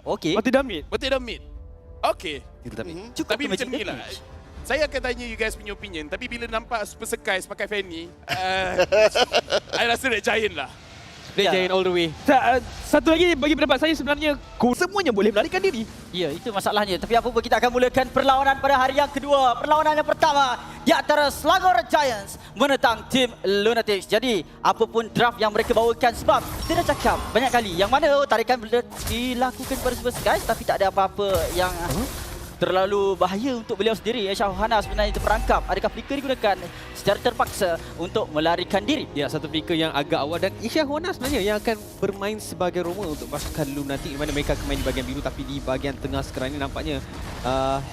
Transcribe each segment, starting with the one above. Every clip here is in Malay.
Okey. Oh, tidak mid. Betul dah mid. Okay. Cukup Tapi ke macam magic ni lah. damage. Saya akan tanya you guys punya opinion. Tapi bila nampak Super Skies pakai Fanny, I rasa Red Giant lah. Red Ya. Giant all the way. Satu lagi bagi pendapat saya sebenarnya semuanya boleh melarikan diri. Ya, itu masalahnya. Tapi apa pun kita akan mulakan perlawanan pada hari yang kedua. Perlawanan yang pertama di antara Selangor Giants menentang tim Lunatics. Jadi, apapun draft yang mereka bawakan, sebab kita dah cakap banyak kali yang mana tarikan dilakukan pada Super Skies tapi tak ada apa-apa yang terlalu bahaya untuk beliau sendiri. Aisyah Ohana sebenarnya terperangkap. Adakah flicker digunakan secara terpaksa untuk melarikan diri? Ya, satu flicker yang agak awal dan Aisyah Ohana sebenarnya yang akan bermain sebagai Roma untuk pasukan Lunatic, di mana mereka akan main di bahagian biru, tapi di bahagian tengah sekarang ini nampaknya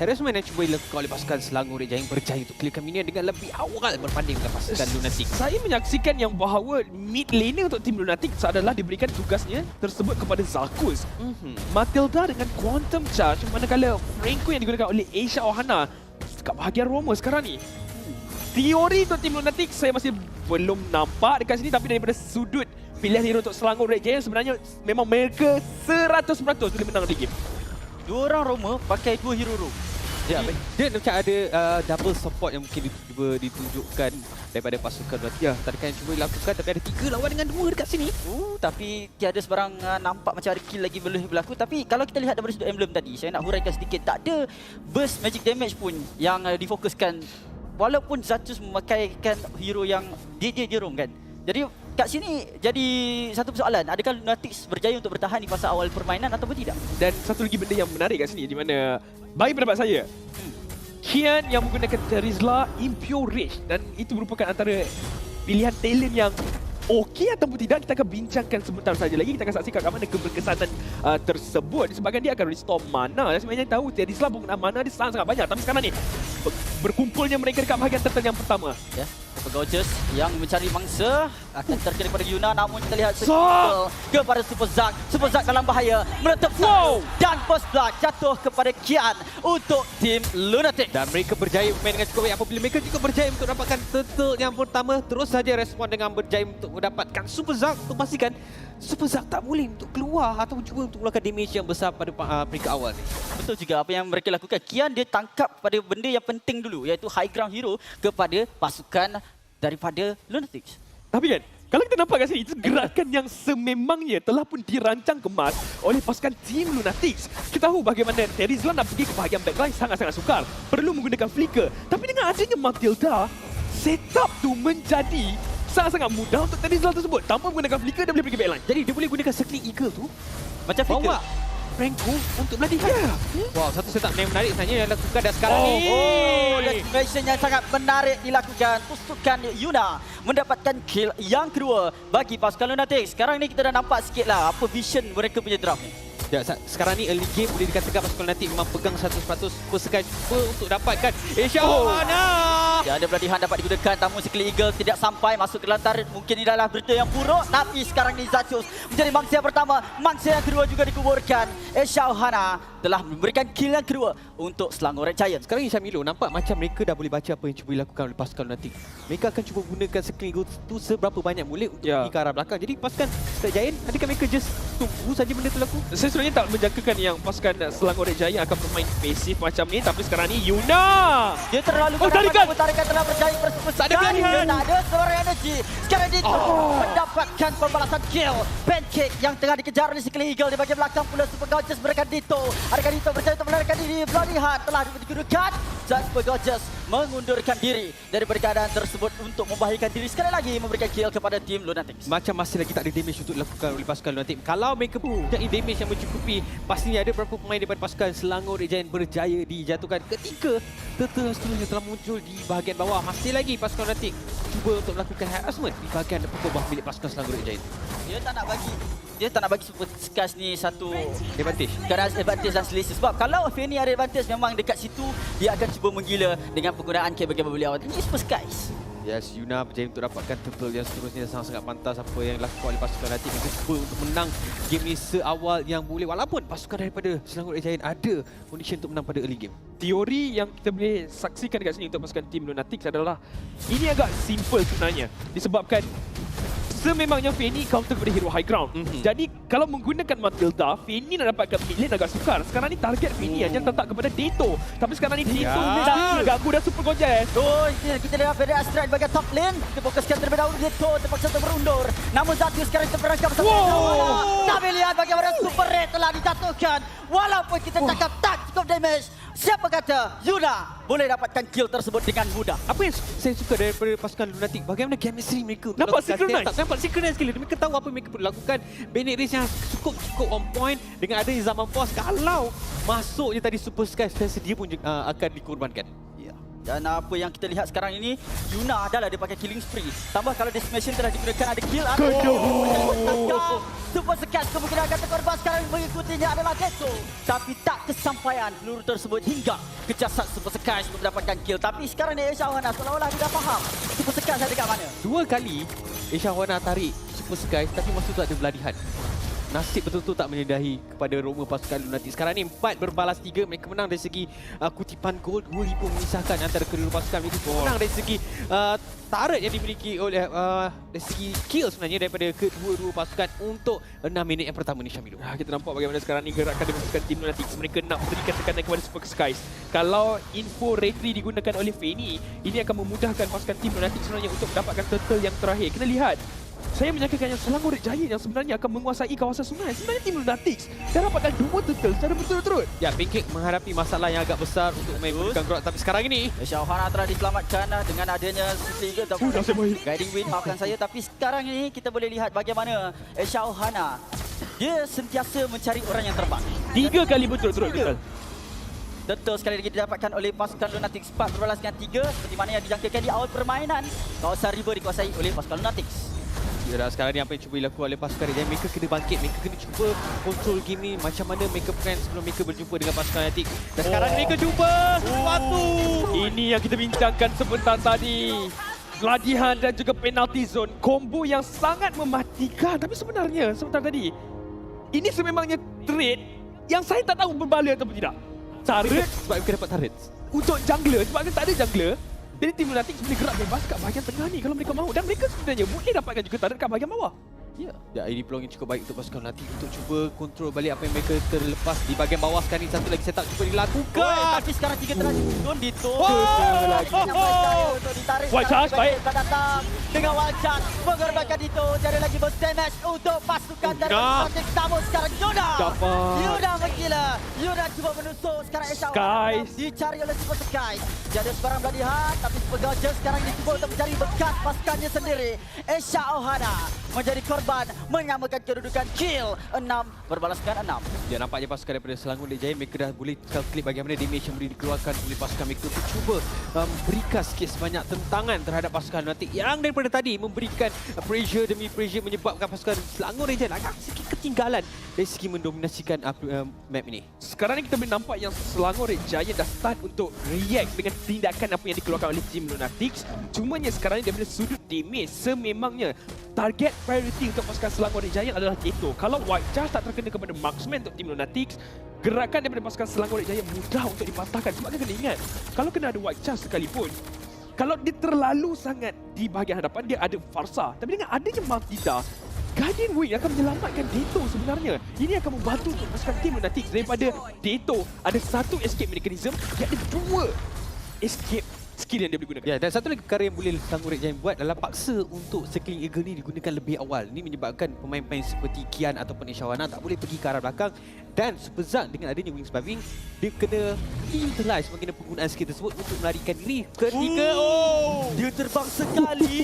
harassment yang cuba dilakukan oleh pasukan Selangor Red Giant berjaya untuk clearkan minion dengan lebih awal berbanding dengan pasukan Lunatic. Saya menyaksikan yang bahawa mid laner untuk tim Lunatic adalah diberikan tugasnya tersebut kepada Zarkus. Matilda dengan Quantum Charge, manakala Franco yang digunakan oleh Aisyah Ohana dekat bahagian Roma sekarang ni. Teori untuk tim Lunatic saya masih belum nampak dekat sini, tapi daripada sudut pilihan hero untuk Selangor Red Giant sebenarnya memang mereka 100% boleh menang di game. Dua orang Roma pakai dua hero room. Ya, dia macam ada double support yang mungkin cuba ditunjukkan daripada pasukan Lunatic. Ya, tarikan yang cuba dilakukan tapi ada 3 lawan dengan 2 dekat sini. Tapi tiada sebarang nampak macam ada kill lagi boleh berlaku. Tapi kalau kita lihat daripada sudut emblem tadi, saya nak huraikan sedikit. Tak ada burst magic damage pun yang difokuskan. Walaupun Zatus memakaikan hero yang dia roam kan. Jadi kat sini jadi satu persoalan. Adakah Lunatics berjaya untuk bertahan di fasa awal permainan ataupun tidak? Dan satu lagi benda yang menarik kat sini di mana bagi pendapat saya, Kian yang menggunakan Terizla Impure Rage, dan itu merupakan antara pilihan talent yang okey ataupun tidak, kita akan bincangkan sebentar saja lagi. Kita akan saksikan kat mana keberkesanan tersebut disebabkan dia akan restore mana. Dan sebenarnya tahu Terizla penggunaan mana dia sangat banyak, tapi sekarang ni berkumpulnya mereka dekat bahagian turtle yang pertama. Ya, Gorgeous yang mencari mangsa akan terkena kepada Yuna, namun kita lihat skill kepada Super Zack. Super Zack dalam bahaya, meletup satu dan first blood jatuh kepada Kian untuk tim Lunatic. Dan mereka berjaya bermain dengan cukup baik apabila mereka juga berjaya untuk dapatkan turtle yang pertama. Terus saja respon dengan berjaya untuk mendapatkan Super Zack untuk pastikan Super Zack tak boleh untuk keluar atau cuba untuk melakukan damage yang besar pada peringkat awal ni. Betul juga apa yang mereka lakukan. Kian dia tangkap pada benda yang penting dulu, iaitu high ground hero kepada pasukan daripada Lunatics. Tapi kan, kalau kita nampak kat sini, itu gerakan yang sememangnya telah pun dirancang kemas oleh pasukan tim Lunatics. Kita tahu bagaimana Terizla nak pergi ke bahagian backline sangat-sangat sukar. Perlu menggunakan flicker. Tapi dengan adanya Matilda, setup tu menjadi sangat-sangat mudah untuk Terizla tersebut. Tanpa menggunakan flicker, dia boleh pergi backline. Jadi dia boleh gunakan Circling Eagle tu Macam flicker. bawa Franco untuk melarikan. Wow, satu setup yang menarik sebenarnya yang dilakukan dah sekarang ni. Destination yang sangat menarik dilakukan. Tusukan Yuna mendapatkan kill yang kedua bagi pasukan Lunatics. Sekarang ni kita dah nampak sikit lah apa vision mereka punya draft ni. Ya, sekarang ni early game boleh dikatakan pasukan Lunatic memang pegang 100% Persekai cuba untuk dapatkan Aisyah Ohana. Ya, ada pelatihan dapat digunakan, namun Circle Eagle tidak sampai masuk ke lantaran. Mungkin ini adalah berita yang buruk, tapi sekarang ni Zacius menjadi mangsa yang pertama. Mangsa yang kedua juga dikuburkan. Aisyah Ohana telah memberikan kill yang kedua untuk Selangor Red Giant. Sekarang ni Syamilo nampak macam mereka dah boleh baca apa yang cuba dilakukan oleh pasukan Lunatic. Mereka akan cuba gunakan Circle Eagle tu seberapa banyak boleh untuk pergi ke arah belakang. Jadi pasukan Red Giant, adakah mereka just tunggu saja benda tu laku? Saya sebenarnya tak menjangkakan yang pasukan Selangor Red Giant akan bermain pasif macam ni, tapi sekarang ni Yuna! Dia terlalu tarikan telah berjaya bersama. Tak ada pilihan. Tak ada suara energi. Sekarang dia mendapatkan pembalasan kill. Pancake yang tengah dikejar oleh Circle Eagle di bahagian belakang pula Super Gorgeous berikan Dito. Adakah Dito berjaya untuk melarikan diri? Pelatihan telah digunakan dan Super Gorgeous mengundurkan diri daripada keadaan tersebut untuk membahayakan diri sekali lagi, memberikan kill kepada tim Lunatics. Macam masih lagi tak ada damage untuk dilakukan oleh pasukan Lunatic. Kalau mereka mempunyai damage yang mencukupi, pastinya ada beberapa pemain daripada pasukan Selangor Red Giant berjaya dijatuhkan. Ketika turtle seterusnya telah muncul di bahagian bawah, masih lagi pasukan Lunatic cuba untuk melakukan harassment di bahagian pokok bawah milik pasukan Selangor Red Giant. Dia tak nak bagi Super Skies ni satu Advantage. keadaan advantage dan selisih. Sebab kalau Fanny ada advantage, memang dekat situ dia akan cuba menggila dengan penggunaan K bagian beliau. Ini Super Skies. Yes, Yuna berjaya untuk dapatkan turtle yang seterusnya sangat-sangat pantas apa yang dilakukan oleh pasukan Lunatic. Mereka cuba untuk menang game ni seawal yang boleh. Walaupun pasukan daripada Selangor Red Giant ada condition untuk menang pada early game. Teori yang kita boleh saksikan dekat sini untuk pasukan tim Lunatics adalah ini agak simple sebenarnya, disebabkan sememangnya Fanny counter kepada hero high ground. Jadi kalau menggunakan Matilda, Fanny nak dapatkan mid lane agak sukar. Sekarang ni target Fanny hanya terletak kepada Deto. Tapi sekarang ni Deto dah ganggu dah super Gonjales. Oh, kita lihat Fede Astride bagian top lane. Kita fokuskan terlebih dahulu Deto terpaksa untuk berundur. Namun Zatius sekarang terperangkap bersama Shawana. Tapi lihat bagaimana super red telah dijatuhkan. Walaupun kita cakap tak cukup damage. Siapa kata Yuna boleh dapatkan kill tersebut dengan mudah. Apa yang saya suka daripada pasukan Lunatic, bagaimana chemistry mereka. Nampak synchronize. Nampak synchronize sekali. Mereka tahu apa yang mereka perlu lakukan. Bennett race yang cukup on point dengan ada zaman pos. Kalau masuknya tadi Super Sky, saya sedia pun akan dikorbankan. Dan apa yang kita lihat sekarang ini, Yuna adalah dia pakai killing spree. Tambah kalau decimation telah digunakan, ada kill. Super Sky kemungkinan akan terkorban. Sekarang mengikutinya adalah Deto. Tapi tak kesampaian peluru tersebut hingga ke jasad Super Sky untuk mendapatkan kill. Tapi sekarang ni Asia Wana seolah-olah dia dah faham Super Sky ada dekat mana. 2 kali Asia Wana tarik Super Sky, tapi masa tu ada beladihan. Nasib betul-betul tak menyediahi kepada Roma pasukan Lunatic. Sekarang ni 4 berbalas 3. Mereka menang dari segi kutipan gol. 2,000 memisahkan antara kedua pasukan. Mereka menang dari segi turret yang dimiliki oleh dari segi kill sebenarnya daripada kedua-dua pasukan untuk 6 minit yang pertama ni, Syamilu. Kita nampak bagaimana sekarang ni gerakan dari pasukan tim Lunatic. Mereka nak memberikan tekanan kepada Super Skies. Kalau info retry digunakan oleh Fanny, ini akan memudahkan pasukan tim Lunatic sebenarnya untuk mendapatkan turtle yang terakhir. Kena lihat. Saya menyangkakan yang Selangor Red Giant yang sebenarnya akan menguasai kawasan sungai. Sebenarnya tim Lunatics dah dapatkan 2 turtle secara berturut-turut. Ya, Pancake menghadapi masalah yang agak besar untuk mengikutkan Grok. Tapi sekarang ini Asia Ohana telah diselamatkan dengan adanya Super Eagle Guiding Wind, maafkan saya. Tapi sekarang ini kita boleh lihat bagaimana Asia Ohana dia sentiasa mencari orang yang terbang. 3 kali berturut-turut betul. Betul sekali lagi didapatkan oleh pasukan Lunatics 4 berbalas dengan 3 seperti mana yang dijangkakan di awal permainan. Kawasan River dikuasai oleh pasukan Lunatics. Ya, sekarang ni apa yang cuba dilakukan oleh pasukan Red Giant, mereka kena bangkit, mereka kena cuba kontrol game ni macam mana mereka plan sebelum mereka berjumpa dengan pasukan Lunatic. Dan sekarang mereka cuba sesuatu. Ini yang kita bincangkan sebentar tadi. Latihan dan juga penalty zone, combo yang sangat mematikan. Tapi sebenarnya sebentar tadi, ini sememangnya trade yang saya tak tahu berbalik ataupun tidak. Turret Sebab mereka dapat turret. untuk jungler, sebab tak ada jungler. Jadi tim Lunatic boleh gerak bebas kat bahagian tengah ni kalau mereka mahu. Dan mereka sebenarnya boleh dapatkan juga turret kat bahagian bawah. Ya, ini peluang yang cukup baik untuk pasukan Lunatic untuk cuba kontrol balik apa yang mereka terlepas di bahagian bawah. Sekarang ni satu lagi setup cuba dilakukan. Tapi sekarang 3 telah diturun Dito. Lagi untuk ditarik. Wild charge, baik. Datang dengan wild charge mengorbankan Dito. Jadi lagi burst damage untuk pasukan dari Lunatics. Namun sekarang Yuna. Yuna menggila. Yuna cuba menusuk. Sekarang Asia Skies dicari oleh Super Skies. Jadi sebarang beladihan. Tapi Super Gajah sekarang ini cuba untuk mencari bekas pasukannya sendiri. Asia Ohana menjadi korban menyamakan kedudukan kill 6 berbalas dengan 6. Ya, nampaknya pasukan daripada Selangor Red Giant mereka dah boleh calculate bagaimana damage yang boleh dikeluarkan oleh pasukan mereka untuk cuba berikan sikit sebanyak tentangan terhadap pasukan Lunatic yang daripada tadi memberikan pressure demi pressure menyebabkan pasukan Selangor Red Giant agak sikit ketinggalan dari segi mendominasikan map ini. sekarang ni kita boleh nampak yang Selangor Red Giant dah start untuk react dengan tindakan apa yang dikeluarkan oleh tim Lunatics. Cumanya sekarang ni daripada sudut damage, sememangnya target priority untuk pasukan Selangor Red Giant adalah Deto. Kalau White Charge tak terkena kepada marksman untuk tim Lunatics, gerakan daripada pasukan Selangor Red Giant mudah untuk dipatahkan. Sebab kena ingat, kalau kena ada White Charge sekalipun, kalau dia terlalu sangat di bahagian hadapan, dia ada Farsa. Tapi dengan adanya Matilda, Guardian Wing akan menyelamatkan Deto sebenarnya. Ini akan membantu untuk pasukan tim Lunatics. Daripada Deto ada satu escape mechanism, dia ada 2 escape skill yang dia boleh gunakan. Ya, dan satu lagi perkara yang boleh Selangor Red Giant buat adalah paksa untuk Circling Eagle ni digunakan lebih awal. Ini menyebabkan pemain-pemain seperti Kian ataupun Ishawana tak boleh pergi ke arah belakang. Dan Super Zan dengan adanya Wing Surviving, dia kena utilize bagaimana penggunaan skill tersebut untuk melarikan diri ketika Dia terbang sekali.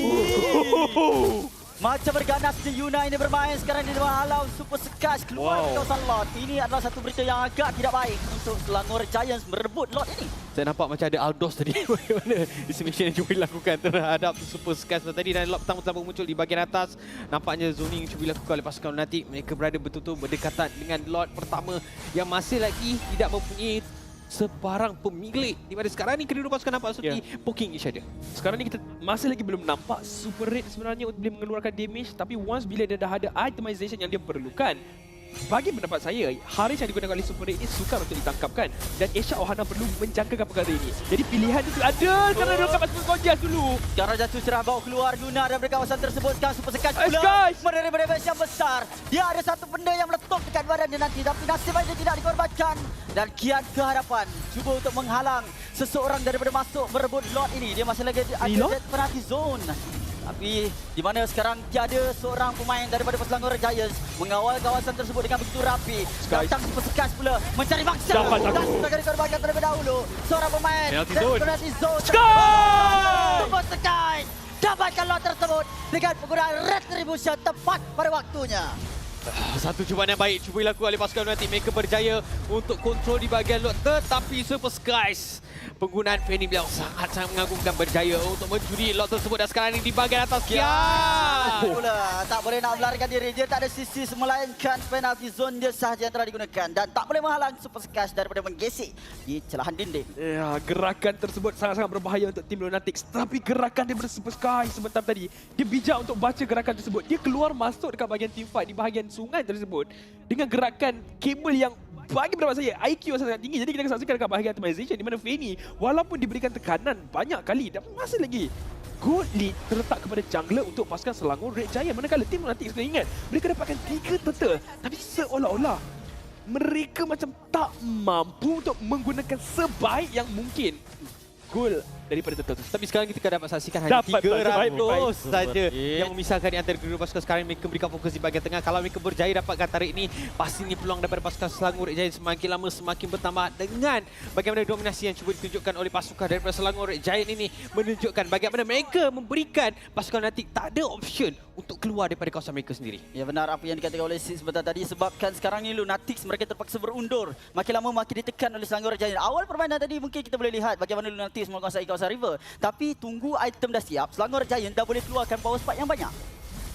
Macam berganas di Yuna ini bermain sekarang di luar halau Super Skies keluar dari kawasan Lord. Ini adalah satu berita yang agak tidak baik untuk Selangor Giants merebut Lord ini. Saya nampak macam ada Aldos tadi bagaimana dismission yang cuba dilakukan terhadap Super Skies tadi, dan Lord pertama telah muncul di bahagian atas. Nampaknya zoning cuba dilakukan oleh pasukan Lunatic. Mereka berada betul-betul berdekatan dengan Lord pertama yang masih lagi tidak mempunyai sebarang pemilik. Di mana sekarang ni kedua pasukan nampak seperti poking each other. Sekarang ni kita masih lagi belum nampak Super Red sebenarnya untuk boleh mengeluarkan damage, tapi once bila dia dah ada itemization yang dia perlukan, bagi pendapat saya, Haris yang digunakan oleh Super Red ini sukar untuk ditangkapkan dan Asia Ohana perlu menjangkakan perkara ini. Jadi pilihan itu ada kerana dia dapat Gonjas dulu. Sekarang jatuh cerah bawa keluar Luna daripada kawasan tersebut. Sekarang Super Sky pula Guys! menerima damage yang besar. Dia ada satu benda yang meletup dekat badan dia nanti, tapi nasib baik dia tidak dikorbankan. Dan kian ke hadapan cuba untuk menghalang seseorang daripada masuk merebut lot ini. Dia masih lagi ada Reload? dead penalty zone. Tapi di mana sekarang tiada seorang pemain daripada Selangor Giants mengawal kawasan tersebut dengan begitu rapi. Skies. Datang Super Sky pula mencari mangsa. Dapat Dan aku. sudah dikorbankan terlebih dahulu. Seorang pemain Penalty dari zone. penalty zone. Sky! Super Sky dapatkan lot tersebut dengan penggunaan retribution tepat pada waktunya. Satu cubaan yang baik cuba dilakukan oleh pasukan Lunatic. Mereka berjaya untuk kontrol di bahagian lot, tetapi Super Skies penggunaan Fanny Blau sangat-sangat mengagumkan, berjaya untuk mencuri lot tersebut dan sekarang ini di bahagian atas. Pula tak boleh nak melarikan diri, dia tak ada sisi melainkan penalty zone dia sahaja yang telah digunakan dan tak boleh menghalang Super Skies daripada menggesek di celahan dinding. Ya, gerakan tersebut sangat-sangat berbahaya untuk tim Lunatics. Tapi gerakan daripada Super Sky sebentar tadi, dia bijak untuk baca gerakan tersebut. Dia keluar masuk dekat bahagian team fight di bahagian sungai tersebut dengan gerakan kabel yang bagi pendapat saya IQ yang sangat tinggi. Jadi kita akan saksikan dekat bahagian optimization di mana Fanny walaupun diberikan tekanan banyak kali dan masih lagi good lead terletak kepada jungler untuk pasukan Selangor Red Giant. Manakala tim Lunatics, kena ingat mereka dapatkan 3 turtle tapi seolah-olah mereka macam tak mampu untuk menggunakan sebaik yang mungkin gol daripada turtle tersebut. Tapi sekarang kita akan dapat saksikan hanya Dapat 300 saja Super. yang memisahkan di antara kedua pasukan. Sekarang mereka berikan fokus di bahagian tengah. Kalau mereka berjaya dapatkan tarik ini, pastinya peluang daripada pasukan Selangor Red Giant semakin lama semakin bertambah dengan bagaimana dominasi yang cuba ditunjukkan oleh pasukan daripada Selangor Red Giant ini menunjukkan bagaimana mereka memberikan pasukan Lunatic tak ada option untuk keluar daripada kawasan mereka sendiri. Ya benar apa yang dikatakan oleh Sis sebentar tadi, sebabkan sekarang ni Lunatics mereka terpaksa berundur. Makin lama makin ditekan oleh Selangor Giant. Awal permainan tadi mungkin kita boleh lihat bagaimana Lunatics menguasai kawasan river. Tapi tunggu item dah siap, Selangor Giant dah boleh keluarkan power spike yang banyak.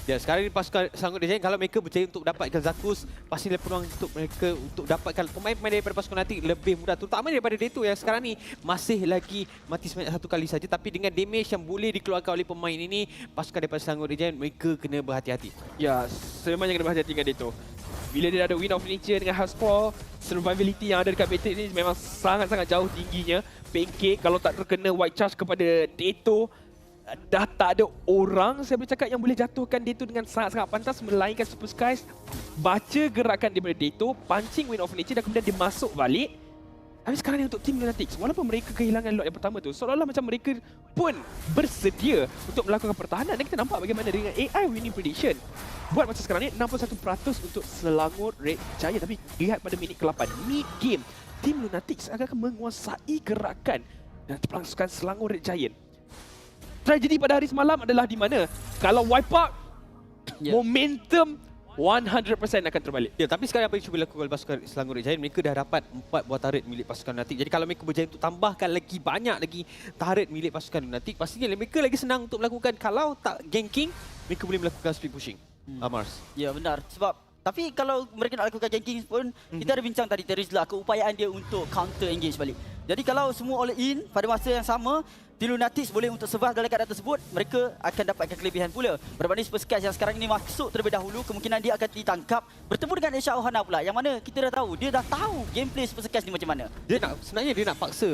Ya, sekarang ni pasukan Selangor Red Giant kalau mereka berjaya untuk dapatkan Zakus, pastinya peluang untuk mereka untuk dapatkan pemain-pemain daripada pasukan Lunatic lebih mudah. Terutama daripada Deto yang sekarang ni masih lagi mati sebanyak 1 kali saja, tapi dengan damage yang boleh dikeluarkan oleh pemain ini, pasukan daripada Selangor Red Giant mereka kena berhati-hati. Ya, sememangnya kena berhati-hati dengan Deto. Bila dia ada win of nature dengan hard score, survivability yang ada dekat Battle ini memang sangat-sangat jauh tingginya. Pancake kalau tak terkena white charge kepada Deto, dah tak ada orang saya boleh cakap yang boleh jatuhkan Deto dengan sangat-sangat pantas, melainkan Super Skies baca gerakan daripada Deto, pancing win of nature dan kemudian dia masuk balik. Tapi sekarang ni untuk tim Lunatics, walaupun mereka kehilangan lot yang pertama tu, seolah-olah macam mereka pun bersedia untuk melakukan pertahanan. Dan kita nampak bagaimana dengan AI winning prediction. Buat masa sekarang ni 61% untuk Selangor Red Giant. Tapi lihat pada minit ke-8, mid game, tim Lunatics akan menguasai gerakan dan pasukan Selangor Red Giant. Tragedi pada hari semalam adalah di mana kalau wipe out, momentum 100% akan terbalik. Ya, tapi sekarang apa yang cuba dilakukan oleh pasukan Selangor Red Giant, mereka dah dapat 4 buah turret milik pasukan Lunatic. Jadi kalau mereka berjaya untuk tambahkan lagi banyak lagi turret milik pasukan Lunatic, pastinya mereka lagi senang untuk melakukan. Kalau tak ganking, mereka boleh melakukan split pushing. Mars. Ya benar, sebab tapi kalau mereka nak lakukan ganking pun, kita ada bincang tadi Terizla, keupayaan dia untuk counter engage balik. Jadi kalau semua all in pada masa yang sama, tim Lunatics boleh untuk survive dalam keadaan tersebut, mereka akan dapatkan kelebihan pula. Berbanding Super Skies yang sekarang ini masuk terlebih dahulu, kemungkinan dia akan ditangkap bertemu dengan Asia Ohana pula, yang mana kita dah tahu, dia dah tahu gameplay Super Skies ni macam mana. Sebenarnya dia nak paksa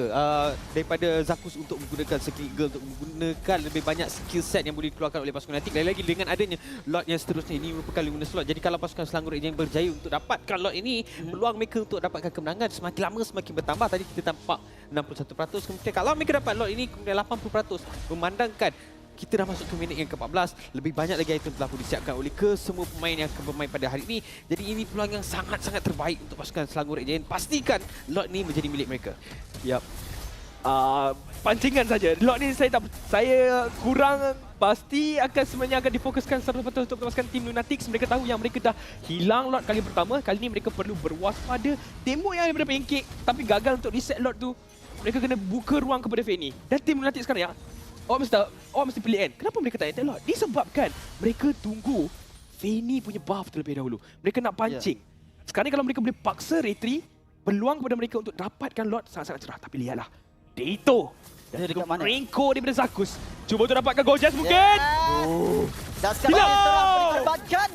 daripada Zakus untuk menggunakan skill girl, untuk menggunakan lebih banyak skill set yang boleh dikeluarkan oleh pasukan Lunatic. Lagi-lagi dengan adanya lot yang seterusnya, ini merupakan 5 slot. Jadi kalau pasukan Selangor yang berjaya untuk dapatkan lot ini, peluang mereka untuk dapatkan kemenangan semakin lama semakin bertambah. Tadi kita nampak 61%, kemudian kalau mereka dapat lot ini kemudian 80%, memandangkan kita dah masuk ke minit yang ke-14, lebih banyak lagi item telah pun disiapkan oleh kesemua pemain yang akan bermain pada hari ini. Jadi ini peluang yang sangat-sangat terbaik untuk pasukan Selangor Red Giant. Pastikan lot ni menjadi milik mereka. Yap. Pancingan saja. Lot ni saya kurang pasti akan sebenarnya akan difokuskan 100% untuk pasukan tim Lunatics. Mereka tahu yang mereka dah hilang lot kali pertama. Kali ni mereka perlu berwaspada. Tembok yang daripada Pancake tapi gagal untuk reset lot tu. Mereka kena buka ruang kepada Fanny. Dan tim Lunatics sekarang ya, awak mesti pilih N. Kenapa mereka tak enter lot? Disebabkan mereka tunggu Fanny punya buff terlebih dahulu. Mereka nak pancing. Sekarang ni kalau mereka boleh paksa retry, peluang kepada mereka untuk dapatkan lot sangat-sangat cerah. Tapi lihatlah, Deto dan dekat mana? Renko daripada Zakus. Cuba untuk dapatkan Gorgeous mungkin. Dan sekarang dia telah dikorbankan.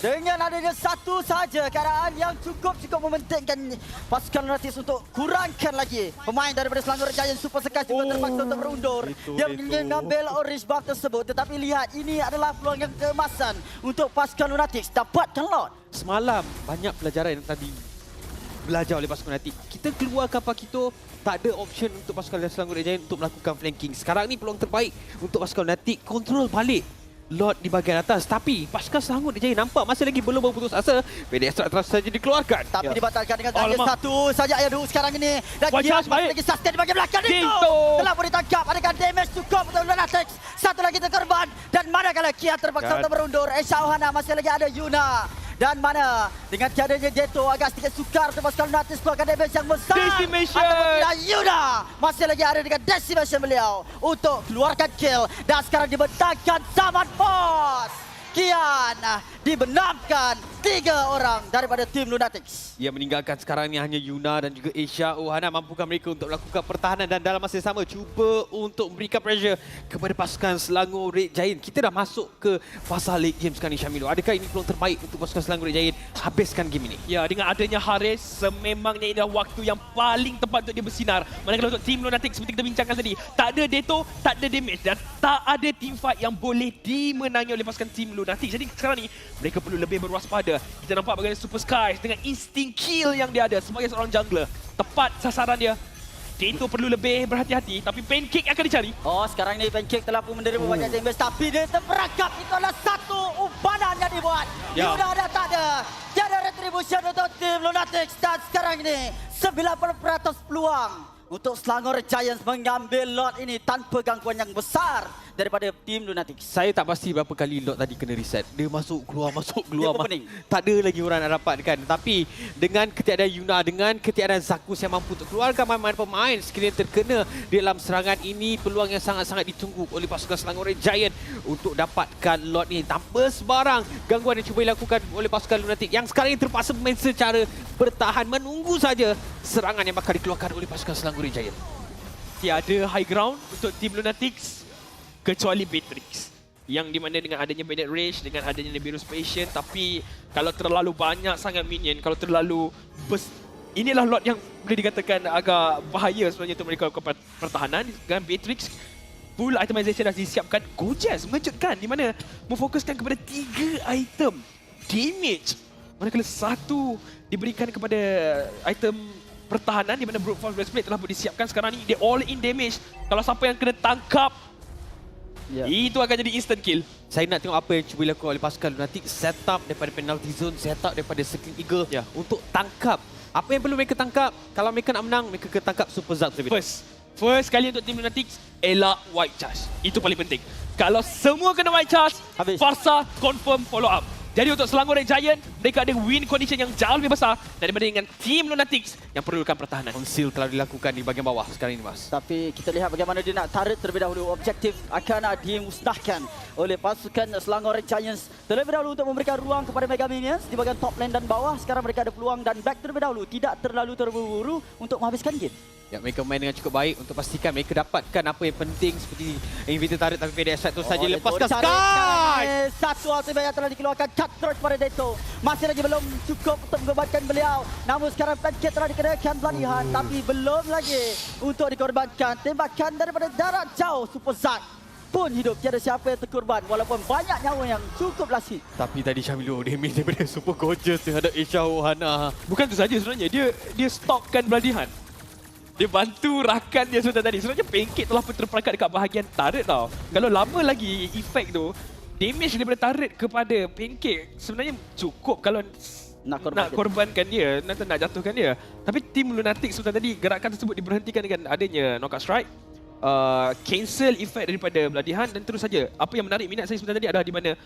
Dengan adanya satu saja keadaan yang cukup mementingkan pasukan Lunatic untuk kurangkan lagi pemain daripada Selangor Giants. Super Sekas juga terpaksa untuk berundur. Dia ingin mengambil orange buff tersebut, tetapi lihat ini adalah peluang yang keemasan untuk pasukan Lunatic dapatkan lot. Semalam banyak pelajaran yang tadi belajar oleh pasukan Lunatic. Kita keluar kapal kita, tak ada option untuk pasukan Selangor Giants untuk melakukan flanking. Sekarang ni peluang terbaik untuk pasukan Lunatic kontrol balik Lord di bahagian atas, tapi pasukan Selangor Giants nampak masih lagi belum berputus asa. PD Extract terus saja dikeluarkan. Tapi dibatalkan dengan saja satu saja ayah dulu sekarang ini. Dan dia masih lagi sustain di bahagian belakang itu. Telah pun ditangkap. Adakah damage cukup untuk Lunatic? Satu lagi terkorban. Dan manakala Kia terpaksa untuk berundur. Esha Ohana masih lagi ada Yuna. Dan mana dengan tiadanya Jeto agak sedikit sukar untuk pasukan Lunatic keluarkan damage yang besar. Decimation. Ataupun tidak, Yuna masih lagi ada dengan decimation beliau untuk keluarkan kill. Dan sekarang dibentangkan Zaman Force. Kian dibenamkan 3 orang daripada tim Lunatic. Ia meninggalkan sekarang ni hanya Yuna dan juga Esha Ohana. Mampukah mereka untuk melakukan pertahanan dan dalam masa yang sama cuba untuk memberikan pressure kepada pasukan Selangor Red Giant. Kita dah masuk ke fasa late game sekarang ni, Syamilo. Adakah ini peluang terbaik untuk pasukan Selangor Red Giant habiskan game ini? Ya, dengan adanya Haris, sememangnya ini adalah waktu yang paling tepat untuk dia bersinar. Manakala untuk tim Lunatic seperti kita bincangkan tadi, tak ada Deto, tak ada damage dan tak ada team fight yang boleh dimenangi oleh pasukan tim Lunatic. Jadi sekarang ni mereka perlu lebih berwaspada. Kita nampak bagaimana Super Skies dengan insting kill yang dia ada sebagai seorang jungler. Tepat sasaran dia. Deto perlu lebih berhati-hati, tapi Pancake akan dicari. Oh, sekarang ni Pancake telah pun menerima banyak damage, tapi dia terperangkap. Itu adalah satu umpanan yang dibuat. Ya. Yuna ada tak ada. Tiada retribution untuk tim Lunatic. Dan sekarang ini 90% peluang untuk Selangor Giants mengambil lot ini tanpa gangguan yang besar daripada tim Lunatic. Saya tak pasti berapa kali Lord tadi kena reset. Dia masuk keluar Dia pun pening. Tak ada lagi orang nak dapatkan. Tapi dengan ketiadaan Yuna, dengan ketiadaan Zakus yang mampu untuk keluarkan pemain-pemain sekiranya terkena dalam serangan ini, peluang yang sangat-sangat ditunggu oleh pasukan Selangor Giant untuk dapatkan Lord ni tanpa sebarang gangguan yang cuba dilakukan oleh pasukan Lunatic yang sekarang ini terpaksa bermain secara bertahan, menunggu saja serangan yang bakal dikeluarkan oleh pasukan Selangor Giant. Tiada high ground untuk tim Lunatic kecuali Beatrix. Yang di mana dengan adanya Bennett Rage, dengan adanya Nibiru's Passion, tapi kalau terlalu banyak sangat minion, kalau terlalu inilah lot yang boleh dikatakan agak bahaya sebenarnya untuk mereka lakukan pertahanan. Dengan Beatrix, full itemization dah disiapkan. Gorgeous, mengejutkan di mana memfokuskan kepada 3 item damage. Manakala satu diberikan kepada item pertahanan di mana Brute Force Breastplate telah pun disiapkan. Sekarang ni dia all in damage. Kalau siapa yang kena tangkap, itu akan jadi instant kill. Saya nak tengok apa yang cuba dilakukan oleh pasukan Lunatic. Setup daripada penalty zone, setup daripada Circling Eagle untuk tangkap. Apa yang perlu mereka tangkap? Kalau mereka nak menang, mereka kena tangkap Super Zap terlebih dahulu. First kali untuk tim Lunatic, elak white charge. Itu paling penting. Kalau semua kena white charge, habis. Farsa confirm follow up. Jadi untuk Selangor Red Giant, mereka ada win condition yang jauh lebih besar daripada dengan tim Lunatic yang perlukan pertahanan. Conceal telah dilakukan di bahagian bawah sekarang ini, Mas. Tapi kita lihat bagaimana dia nak tarik terlebih dahulu. Objektif akan dimusnahkan oleh pasukan Selangor Red Giants. Terlebih dahulu untuk memberikan ruang kepada Mega Minions di bahagian top lane dan bawah. Sekarang mereka ada peluang dan back terlebih dahulu. Tidak terlalu terburu-buru untuk menghabiskan game. Ya, mereka main dengan cukup baik untuk pastikan mereka dapatkan apa yang penting seperti Invader tarik tapi PD Extract terus saja lepaskan Sky. Satu ultimate yang telah dikeluarkan cutthroat kepada Deto. Masih lagi belum cukup untuk mengorbankan beliau. Namun sekarang Pancake telah dikenakan pelatihan tapi belum lagi untuk dikorbankan. Tembakan daripada jarak jauh Super Zack pun hidup. Tiada siapa yang terkorban walaupun banyak nyawa yang cukup lasit. Tapi tadi Syamilo damage daripada Super Gorgeous terhadap Esha Ohana. Bukan tu saja sebenarnya, dia stopkan pelatihan. Dia bantu rakan dia sebentar tadi. Sebenarnya Pancake telah pun terperangkap dekat bahagian turret tau. Kalau lama lagi efek tu, damage daripada turret kepada Pancake sebenarnya cukup kalau nak korbankan dia, nak jatuhkan dia. Tapi tim Lunatic sebentar tadi, gerakan tersebut diberhentikan dengan adanya knockout strike. Cancel efek daripada pelatihan dan terus saja. Apa yang menarik minat saya sebentar tadi adalah di mana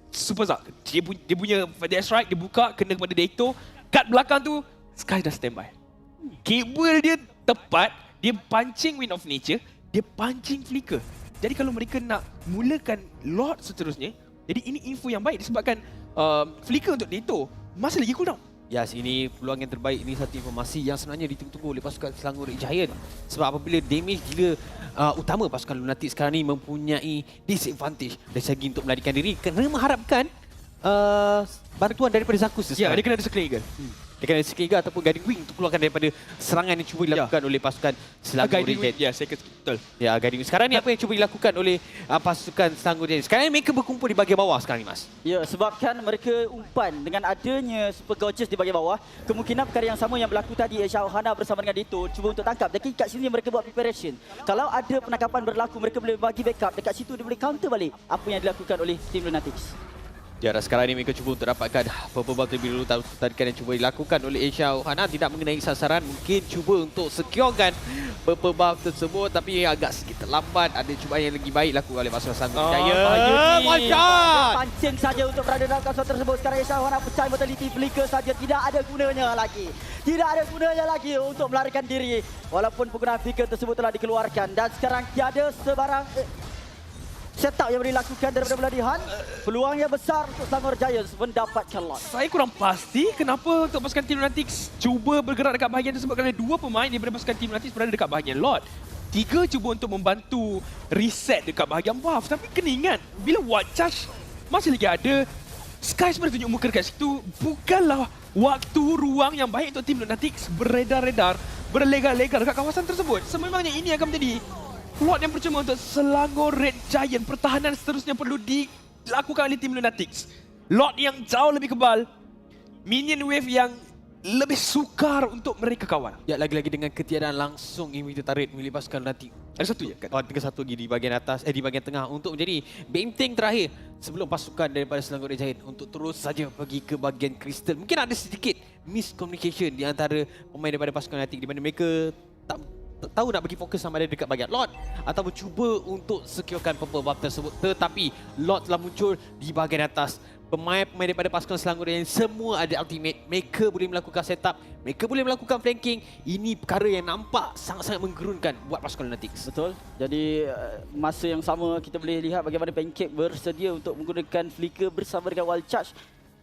Super Zack, dia punya Death Strike, dia buka, kena kepada Deito. Kat belakang tu, Sky dah standby. Kabel dia tepat, dia pancing Wind of Nature, dia pancing Flicker. Jadi kalau mereka nak mulakan Lord seterusnya, jadi ini info yang baik disebabkan Flicker untuk Deito masih lagi cooldown. Yes, ini peluang yang terbaik. Ini satu informasi yang sebenarnya ditunggu-tunggu oleh pasukan Selangor Giant. Sebab apabila damage gila utama pasukan Lunatic sekarang ni mempunyai disadvantage dari segi untuk melarikan diri. Kena mengharapkan bantuan daripada Zakus. Ya, dia kena ada Circle Eagle. Dia kena Sekega ataupun Guiding Wing untuk keluarkan daripada serangan yang cuba dilakukan oleh pasukan Selangor Guiding Wing. Reject. Ya, saya kata betul. Ya, Guiding Wing. Sekarang ni apa yang cuba dilakukan oleh pasukan Selangor Reject? Sekarang ni mereka berkumpul di bahagian bawah sekarang ni, Mas. Ya, sebabkan mereka umpan dengan adanya Super Gorgeous di bahagian bawah, kemungkinan perkara yang sama yang berlaku tadi, Aisyah Ohana bersama dengan Dito cuba untuk tangkap. Jadi kat sini mereka buat preparation. Kalau ada penangkapan berlaku, mereka boleh bagi backup. Dekat situ dia boleh counter balik apa yang dilakukan oleh tim Lunatics. Ya, dan sekarang ni mereka cuba untuk dapatkan purple buff terlebih dulu. Tarikan yang cuba dilakukan oleh Aisyah Ohana tidak mengenai sasaran. Mungkin cuba untuk securekan purple buff tersebut, tapi agak sedikit terlambat. Ada cubaan yang lagi baik lakukan oleh pasukan Selangor Jaya. One shot! Pancing saja untuk berada dalam kawasan tersebut. Sekarang Aisyah Ohana pecah mortality flicker saja. Tidak ada gunanya lagi. Tidak ada gunanya lagi untuk melarikan diri. Walaupun penggunaan flicker tersebut telah dikeluarkan. Dan sekarang tiada sebarang setup yang boleh dilakukan daripada Beladihan. Peluangnya besar untuk Selangor Giants mendapatkan lot. Saya kurang pasti kenapa untuk pasukan Team Lunatics cuba bergerak dekat bahagian tersebut kerana dua pemain daripada pasukan Team Lunatics berada dekat bahagian lot. Tiga cuba untuk membantu reset dekat bahagian buff. Tapi kena ingat, bila What Charge masih lagi ada, Sky sebenarnya tunjuk muka dekat situ. Bukanlah waktu, ruang yang baik untuk Team Lunatics beredar-redar, berlegar-legar dekat kawasan tersebut. Sememangnya ini akan menjadi plot yang percuma untuk Selangor Red Giant. Pertahanan seterusnya perlu dilakukan oleh tim Lunatics. Lot yang jauh lebih kebal. Minion wave yang lebih sukar untuk mereka kawal. Ya, lagi-lagi dengan ketiadaan langsung immediate turret milik pasukan Lunatic. Ada satu je kan? Tinggal satu lagi di bahagian atas, di bahagian tengah untuk menjadi benteng terakhir sebelum pasukan daripada Selangor Red Giant untuk terus saja pergi ke bahagian Crystal. Mungkin ada sedikit miscommunication di antara pemain daripada pasukan Lunatic di mana mereka tak tahu nak bagi fokus sama ada dekat bahagian Lord atau cuba untuk securekan purple buff tersebut, tetapi Lord telah muncul di bahagian atas. Pemain-pemain daripada pasukan Selangor yang semua ada ultimate, mereka boleh melakukan setup, mereka boleh melakukan flanking. Ini perkara yang nampak sangat-sangat menggerunkan buat pasukan Lunatics. Betul. Jadi masa yang sama kita boleh lihat bagaimana Pancake bersedia untuk menggunakan flicker bersama dengan Wild Charge.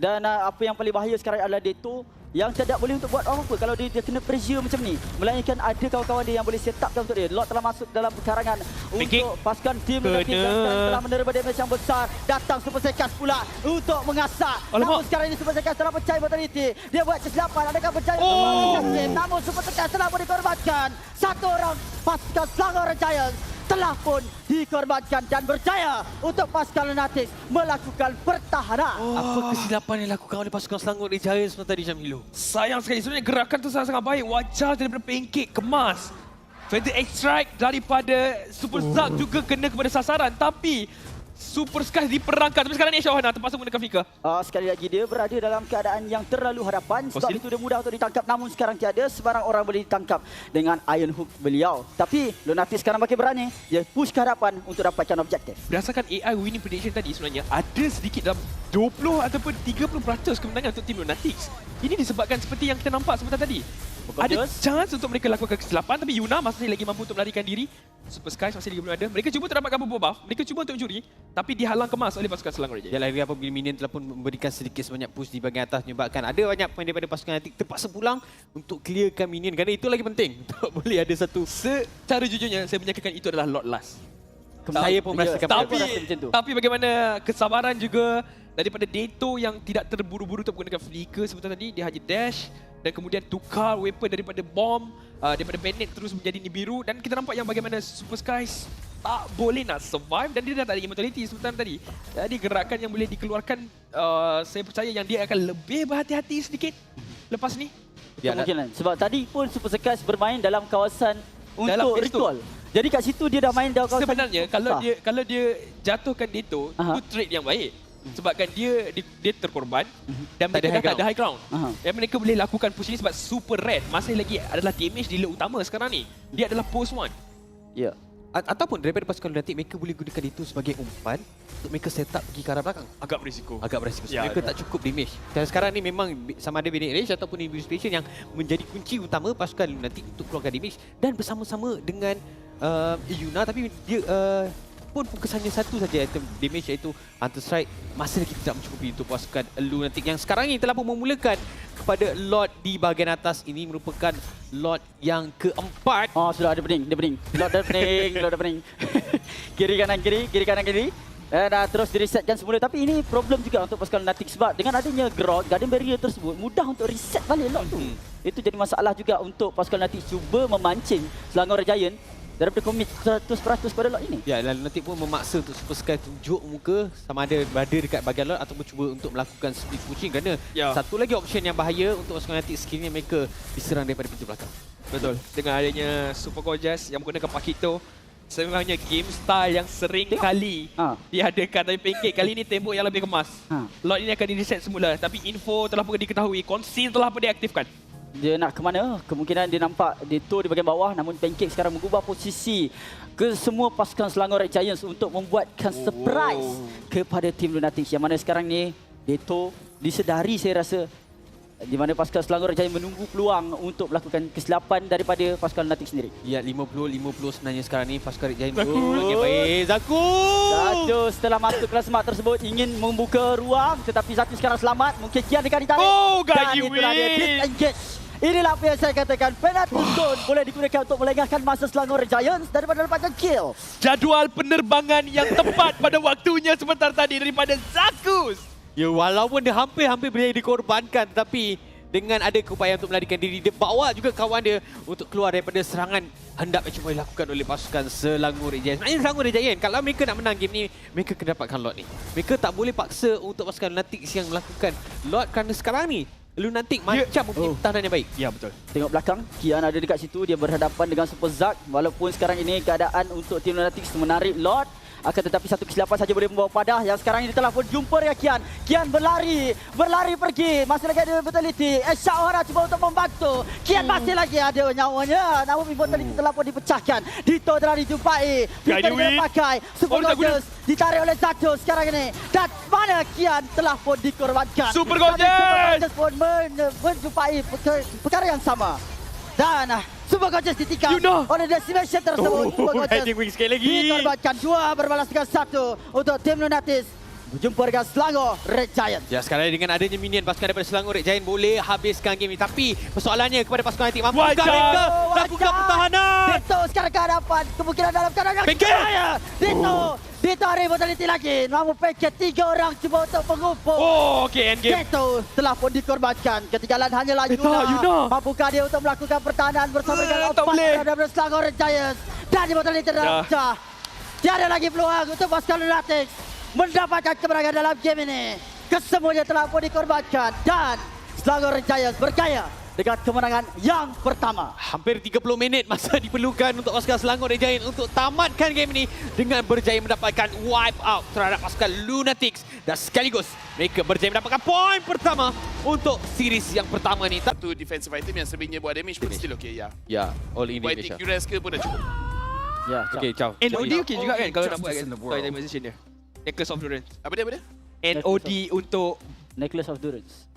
Dan apa yang paling bahaya sekarang adalah Deto yang tidak boleh untuk buat apa-apa kalau dia kena pressure macam ni. Melainkan ada kawan-kawan dia yang boleh set upkan untuk dia. Lot telah masuk dalam perkarangan untuk pasukan tim Lunatics dan sekarang telah menerima damage yang besar. Datang Super Sekas pula untuk mengasah. Namun sekarang ini Super Sekas telah pecah mortality. Dia buat kesilapan. Adakah berjaya untuk melakukan game? Namun Super Sekas telah pun dikorbankan. Satu orang pasukan Selangor Giants telah pun dikorbankan dan berjaya untuk pasukan Lunatics melakukan pertahanan. Apa kesilapan yang dilakukan oleh pasukan Selangor Red Giant sebentar tadi, Jamilu? Sayang sekali, sebenarnya gerakan tu sangat-sangat baik. Wajah daripada Pancake kemas. Feather Extract daripada Super Zack juga kena kepada sasaran. Tapi Super Sky diperangkat. Tapi sekarang ni Aisyah Ohana terpaksa menggunakan flicker. Sekali lagi dia berada dalam keadaan yang terlalu harapan. Sebab itu dia mudah untuk ditangkap. Namun sekarang tiada sebarang orang boleh ditangkap dengan Iron Hook beliau. Tapi Lunatics sekarang makin berani. Dia push ke hadapan untuk dapatkan objektif. Berdasarkan AI winning prediction tadi sebenarnya ada sedikit dalam 20 ataupun 30% kemenangan untuk tim Lunatics. Ini disebabkan seperti yang kita nampak sebentar tadi. Ada chance untuk mereka lakukan kesilapan, tapi Yuna masih lagi mampu untuk melarikan diri. Super Skies masih lagi belum ada. Mereka cuba untuk dapatkan purple buff. Mereka cuba untuk mencuri, tapi dihalang kemas oleh pasukan Selangor Reject. Ya, lagi apabila minion telah pun memberikan sedikit sebanyak push di bahagian atas, menyebabkan ada banyak pemain daripada pasukan Lunatic terpaksa pulang untuk clearkan minion. Kerana itu lagi penting untuk boleh ada satu. Secara jujurnya, saya menyatakan itu adalah lot last. Saya pun merasakan Tapi bagaimana kesabaran juga daripada Deto yang tidak terburu-buru untuk menggunakan flicker sebentar tadi. Dia hanya dash dan kemudian tukar weapon daripada bomb, daripada Bennett terus menjadi Nibiru. Dan kita nampak yang bagaimana Super Skies tak boleh nak survive dan dia dah tak ada immortality sebentar tadi. Jadi gerakan yang boleh dikeluarkan, saya percaya yang dia akan lebih berhati-hati sedikit lepas ni. Kemungkinan. Sebab tadi pun Super Skies bermain dalam kawasan untuk ritual. Jadi kat situ dia dah main dalam kawasan. Sebenarnya kalau dia jatuhkan Deto, itu trade yang baik. Sebabkan dia terkorban dan mereka dah tak ada high ground. Dan mereka boleh lakukan push ini sebab super red masih lagi adalah damage dealer utama sekarang ni. Dia adalah post one. Ya. Ataupun daripada pasukan Lunatic, mereka boleh gunakan itu sebagai umpan untuk mereka set up pergi ke arah belakang. Agak berisiko. Ya, mereka tak cukup damage. Dan sekarang ni memang sama ada Bennett Rage ataupun Nibiru Station yang menjadi kunci utama pasukan Lunatic untuk keluarkan damage. Dan bersama-sama dengan Yuna, tapi dia pun fokus hanya satu saja item damage, iaitu Hunter Strike. Masih lagi tidak mencukupi untuk pasukan Lunatic yang sekarang ini telah pun memulakan kepada Lord di bahagian atas. Ini merupakan Lord yang keempat. Sudah ada pening, dia pening. Lord dah pening, Lord dah pening. Kiri kanan kiri, kiri kanan kiri. Dan terus diresetkan semula. Tapi ini problem juga untuk pasukan Lunatic sebab dengan adanya Grot, Guardian Barrier tersebut mudah untuk reset balik lot tu. Itu jadi masalah juga untuk pasukan Lunatic cuba memancing Selangor Giant daripada komit 100% pada lot ini. Ya, dan nanti pun memaksa untuk Super Sky tunjuk muka sama ada berada dekat bahagian lot ataupun cuba untuk melakukan speed pushing kerana satu lagi option yang bahaya untuk pasukan Lunatic sekiranya mereka diserang daripada pintu belakang. Betul. Dengan adanya Super Gorgeous yang menggunakan Pakito, sebenarnya game style yang sering kali diadakan, tapi Pancake kali ini tembok yang lebih kemas. Lot ini akan di-reset semula, tapi info telah pun diketahui, Conceal telah pun diaktifkan. Dia nak ke mana? Kemungkinan dia nampak Deto di bahagian bawah, namun Pancake sekarang mengubah posisi ke semua pasukan Selangor Red Giants untuk membuatkan surprise kepada tim Lunatic. Yang mana sekarang ni Deto disedari saya rasa di mana pasukan Selangor Red Giants menunggu peluang untuk melakukan kesilapan daripada pasukan Lunatic sendiri. Ya, 50-50 sebenarnya sekarang ni pasukan Red Giant. Okey, baik. Zakus! Zaku setelah masuk kelas smart tersebut ingin membuka ruang, tetapi Zaku sekarang selamat. Mungkin Kian dekat ditarik. Oh, dan Gaji itulah dia, win! disengage. Inilah apa yang saya katakan. Penalty zone boleh digunakan untuk melengahkan masa Selangor Red Giants daripada dapatkan kill. Jadual penerbangan yang tepat pada waktunya sebentar tadi daripada Zakus. Ya, walaupun dia hampir-hampir boleh dikorbankan, tapi dengan ada keupayaan untuk melarikan diri, dia bawa juga kawan dia untuk keluar daripada serangan hendak yang cuba dilakukan oleh pasukan Selangor Red Giants. Maknanya Selangor Red Giants, kalau mereka nak menang game ni, mereka kena dapatkan lot ni. Mereka tak boleh paksa untuk pasukan Lunatic yang melakukan lot kerana sekarang ni Lunatic macam mempunyai pertahanan yang baik. Ya, betul. Tengok belakang, Kian ada dekat situ. Dia berhadapan dengan Super Zack. Walaupun sekarang ini keadaan untuk tim Lunatic menarik lot, akan tetapi satu kesilapan saja boleh membawa padah. Yang sekarang ini telah pun jumpa dengan Kian. Kian berlari pergi. Masih lagi ada Vitality. Esha Ohara cuba untuk membantu. Kian masih lagi ada nyawanya. Namun Vitality telah pun dipecahkan. Dito telah dijumpai. Peter dia pakai. Super Gorgeous ditarik oleh Zato sekarang ini. Dan mana Kian telah pun dikorbankan. Super Gorgeous pun menjumpai perkara yang sama. Dan Super Gorgeous ditikam oleh Decimation tersebut. Super Gorgeous sekali lagi. dikorbankan 2 berbalas dengan 1 untuk tim Lunatic. Berjumpa dengan Selangor Red Giants. Ya, sekarang dengan adanya minion pasukan daripada Selangor Red Giants boleh habiskan game ni. Tapi persoalannya kepada pasukan Lunatic, mampukah mereka lakukan pertahanan? Dito sekarang ke hadapan. Kemungkinan dalam keadaan yang bahaya. Dito hari Vitality lagi. Namun Pancake 3 orang cuba untuk mengumpul. Oh, okey, endgame. Dito telah pun dikorbankan. Ketinggalan hanyalah Yuna. Mampukah dia untuk melakukan pertahanan bersama dengan tak boleh. daripada Selangor Red Giants. Dan di Vitality dalam pecah. Tiada lagi peluang untuk pasukan Lunatic mendapatkan kemenangan dalam game ini. Kesemuanya telah pun dikorbankan. Dan Selangor Red Giants berjaya dengan kemenangan yang pertama. Hampir 30 minit masa diperlukan untuk pasukan Selangor Red Giants untuk tamatkan game ini dengan berjaya mendapatkan wipe out terhadap pasukan Lunatics. Dan sekaligus mereka berjaya mendapatkan poin pertama untuk series yang pertama ni. Satu defensive item yang sebenarnya buat damage pun still okay ya. Ya, all in Buat Indonesia. Qres ke pun dah cukup. Ya, Okey, ciao. NOD okey juga kan kalau nak buat kan itemization dia. Necklace of Durance. Apa dia? NOD untuk Necklace of Durance.